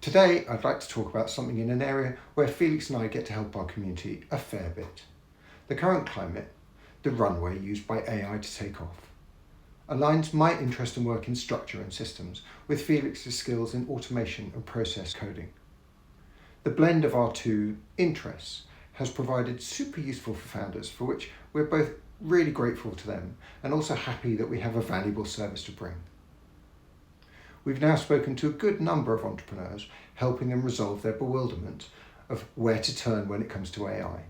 Today, I'd like to talk about something in an area where Felix and I get to help our community a fair bit. The current climate, the runway used by AI to take off, aligns my interest and work in structure and systems with Felix's skills in automation and process coding. The blend of our two interests has provided super useful for founders, for which we're both really grateful to them and also happy that we have a valuable service to bring. We've now spoken to a good number of entrepreneurs, helping them resolve their bewilderment of where to turn when it comes to AI.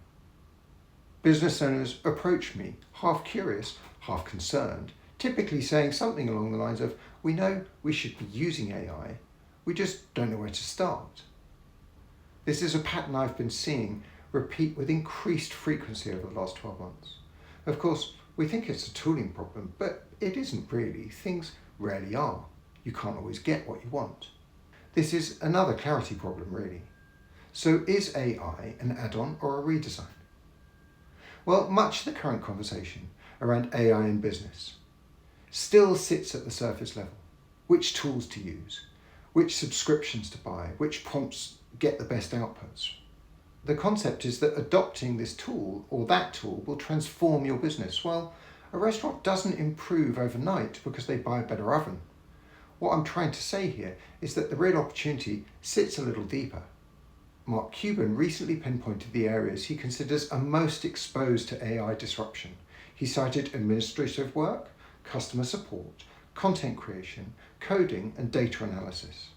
Business owners approach me, half curious, half concerned, typically saying something along the lines of, "We know we should be using AI, we just don't know where to start." This is a pattern I've been seeing repeat with increased frequency over the last 12 months. Of course, we think it's a tooling problem, but it isn't really. Things rarely are. You can't always get what you want. This is another clarity problem, really. So is AI an add-on or a redesign? Well, much of the current conversation around AI in business still sits at the surface level. Which tools to use, which subscriptions to buy, which prompts get the best outputs. The concept is that adopting this tool or that tool will transform your business. Well, a restaurant doesn't improve overnight because they buy a better oven. What I'm trying to say here is that the real opportunity sits a little deeper. Mark Cuban recently pinpointed the areas he considers are most exposed to AI disruption. He cited administrative work, customer support, content creation, coding, and data analysis.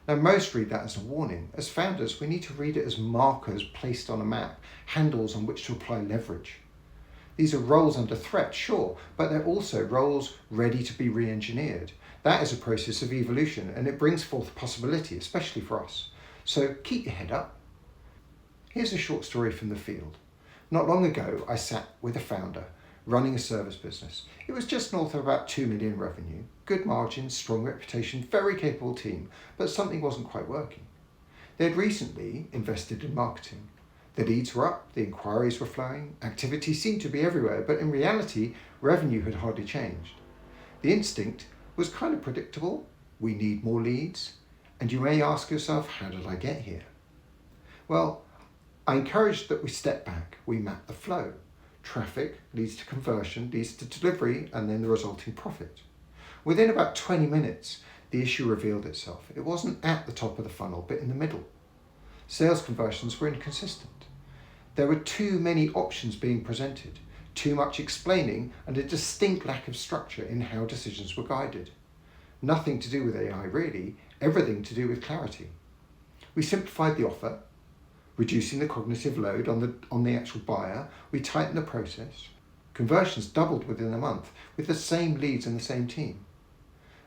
Now, most read that as a warning. As founders, we need to read it as markers placed on a map, handles on which to apply leverage. These are roles under threat, sure, but they're also roles ready to be re-engineered. That is a process of evolution, and it brings forth possibility, especially for us. So keep your head up. Here's a short story from the field. Not long ago, I sat with a founder running a service business. It was just north of about 2 million revenue, good margins, strong reputation, very capable team, but something wasn't quite working. They had recently invested in marketing. The leads were up, the inquiries were flowing, activity seemed to be everywhere, but in reality, revenue had hardly changed. The instinct was kind of predictable. We need more leads. And you may ask yourself, how did I get here? Well, I encouraged that we step back, we map the flow. Traffic leads to conversion, leads to delivery, and then the resulting profit. Within about 20 minutes, the issue revealed itself. It wasn't at the top of the funnel, but in the middle. Sales conversions were inconsistent. There were too many options being presented, too much explaining, and a distinct lack of structure in how decisions were guided. Nothing to do with AI really, everything to do with clarity. We simplified the offer, reducing the cognitive load on the actual buyer. We tightened the process. Conversions doubled within a month with the same leads and the same team.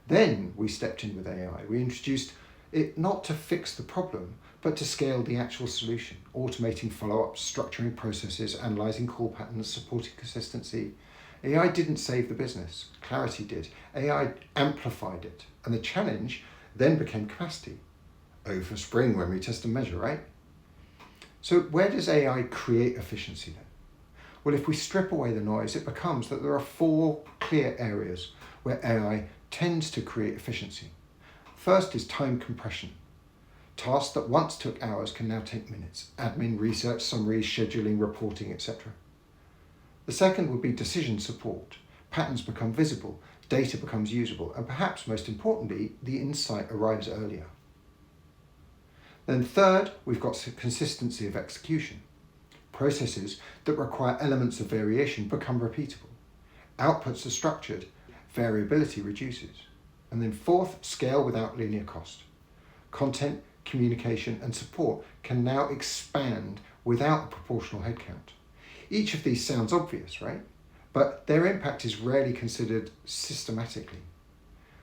Then we stepped in with AI. We introduced it not to fix the problem, but to scale the actual solution, automating follow-ups, structuring processes, analyzing call patterns, supporting consistency. AI didn't save the business, clarity did. AI amplified it, and the challenge then became capacity. O for spring when we test and measure, right? So where does AI create efficiency then? Well, if we strip away the noise, it becomes that there are 4 clear areas where AI tends to create efficiency. First is time compression. Tasks that once took hours can now take minutes. Admin, research, summaries, scheduling, reporting, etc. The second would be decision support. Patterns become visible, data becomes usable, and perhaps most importantly, the insight arrives earlier. Then third, we've got consistency of execution. Processes that require elements of variation become repeatable. Outputs are structured, variability reduces. And then fourth, scale without linear cost. Content, communication, and support can now expand without a proportional headcount. Each of these sounds obvious, right? But their impact is rarely considered systematically.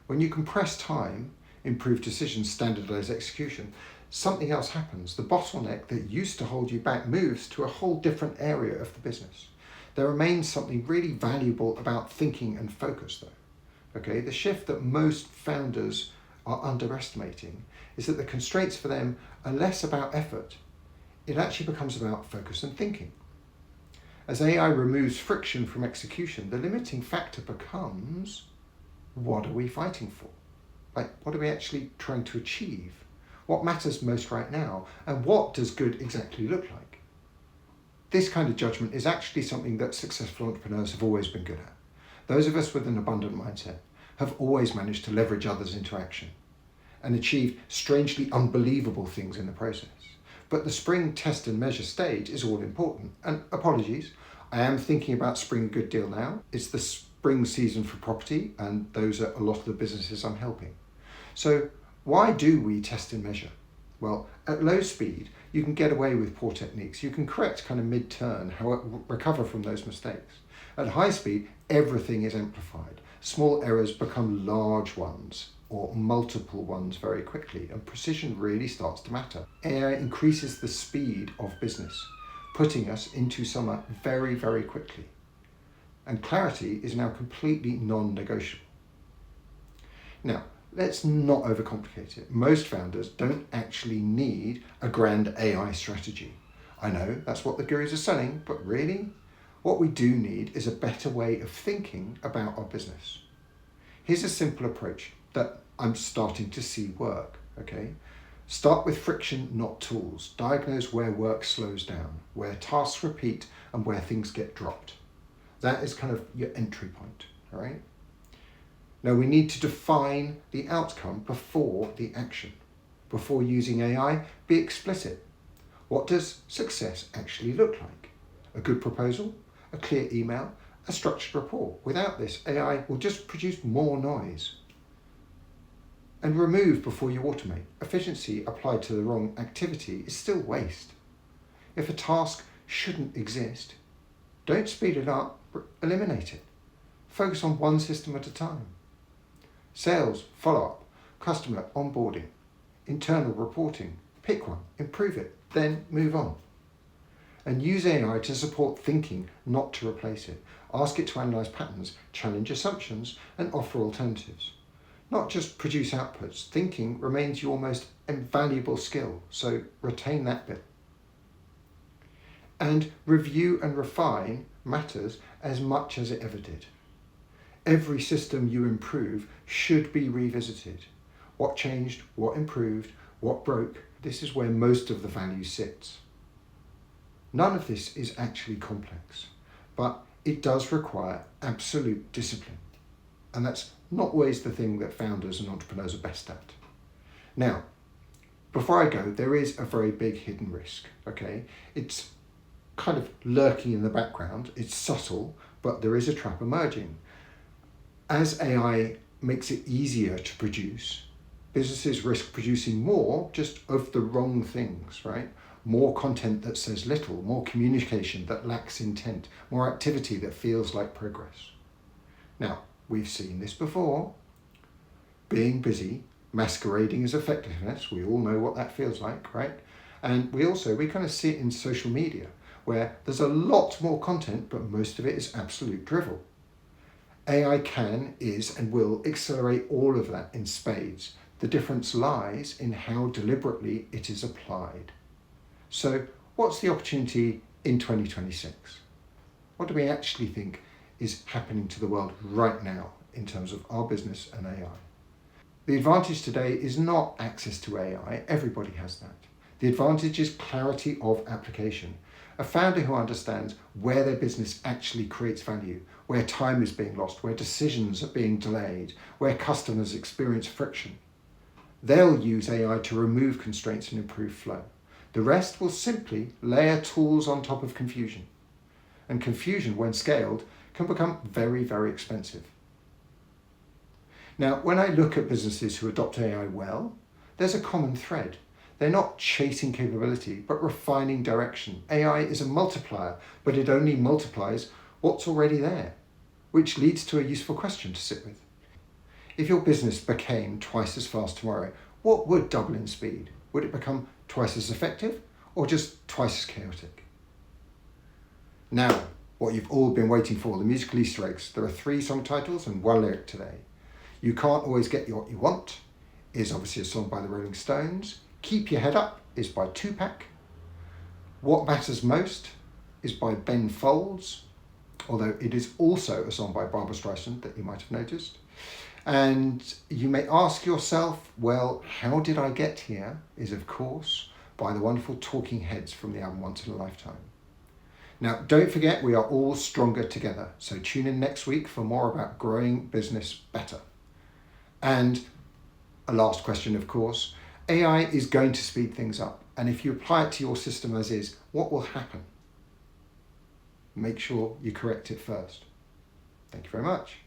When you compress time, improve decisions, standardize execution, something else happens. The bottleneck that used to hold you back moves to a whole different area of the business. There remains something really valuable about thinking and focus though. Okay, the shift that most founders are underestimating is that the constraints for them are less about effort. It actually becomes about focus and thinking. As AI removes friction from execution, the limiting factor becomes, what are we fighting for? Like, what are we actually trying to achieve? what matters most right now, and what does good exactly look like. This kind of judgment is actually something that successful entrepreneurs have always been good at. Those of us with an abundant mindset have always managed to leverage others into action and achieve strangely unbelievable things in the process. But the spring test and measure stage is all important. And apologies, I am thinking about spring a good deal now. It's the spring season for property, and those are a lot of the businesses I'm helping. So why do we test and measure? Well, at low speed, you can get away with poor techniques. You can correct kind of mid-turn, recover from those mistakes. At high speed, everything is amplified. Small errors become large ones or multiple ones very quickly, and precision really starts to matter. AI increases the speed of business, putting us into summer very, very quickly. And clarity is now completely non-negotiable. Now, let's not overcomplicate it. Most founders don't actually need a grand AI strategy. I know that's what the gurus are selling, but really, what we do need is a better way of thinking about our business. Here's a simple approach that I'm starting to see work, okay? Start with friction, not tools. Diagnose where work slows down, where tasks repeat, and where things get dropped. That is kind of your entry point, all right? Now we need to define the outcome before the action. Before using AI, be explicit. What does success actually look like? A good proposal, a clear email, a structured report. Without this, AI will just produce more noise. And remove before you automate. Efficiency applied to the wrong activity is still waste. If a task shouldn't exist, don't speed it up, eliminate it. Focus on one system at a time. Sales, follow-up, customer onboarding, internal reporting. Pick one, improve it, then move on. And use AI to support thinking, not to replace it. Ask it to analyze patterns, challenge assumptions, and offer alternatives. Not just produce outputs. Thinking remains your most invaluable skill, so retain that bit. And review and refine matters as much as it ever did. Every system you improve should be revisited. What changed, what improved, what broke, this is where most of the value sits. None of this is actually complex, but it does require absolute discipline. And that's not always the thing that founders and entrepreneurs are best at. Now, before I go, there is a very big hidden risk, okay? It's kind of lurking in the background. It's subtle, but there is a trap emerging. As AI makes it easier to produce, businesses risk producing more just of the wrong things, right? More content that says little, more communication that lacks intent, more activity that feels like progress. Now, we've seen this before. Being busy, masquerading as effectiveness, we all know what that feels like, right? And we kind of see it in social media, where there's a lot more content, but most of it is absolute drivel. AI can, is, and will accelerate all of that in spades. The difference lies in how deliberately it is applied. So what's the opportunity in 2026? What do we actually think is happening to the world right now in terms of our business and AI? The advantage today is not access to AI. Everybody has that. The advantage is clarity of application. A founder who understands where their business actually creates value, where time is being lost, where decisions are being delayed, where customers experience friction. They'll use AI to remove constraints and improve flow. The rest will simply layer tools on top of confusion. And confusion, when scaled, can become very, very expensive. Now, when I look at businesses who adopt AI well, there's a common thread. They're not chasing capability, but refining direction. AI is a multiplier, but it only multiplies what's already there, which leads to a useful question to sit with. If your business became twice as fast tomorrow, what would double in speed? Would it become twice as effective or just twice as chaotic? Now, what you've all been waiting for, the musical Easter eggs. There are 3 song titles and 1 lyric today. You Can't Always Get What You Want is obviously a song by the Rolling Stones. Keep Your Head Up is by Tupac. What Matters Most is by Ben Folds, although it is also a song by Barbra Streisand that you might have noticed. And you may ask yourself, well, how did I get here? Is of course by the wonderful talking heads from the album Once in a Lifetime. Now, don't forget, we are all stronger together. So tune in next week for more about growing business better. And a last question, of course, AI is going to speed things up. And if you apply it to your system as is, what will happen? Make sure you correct it first. Thank you very much.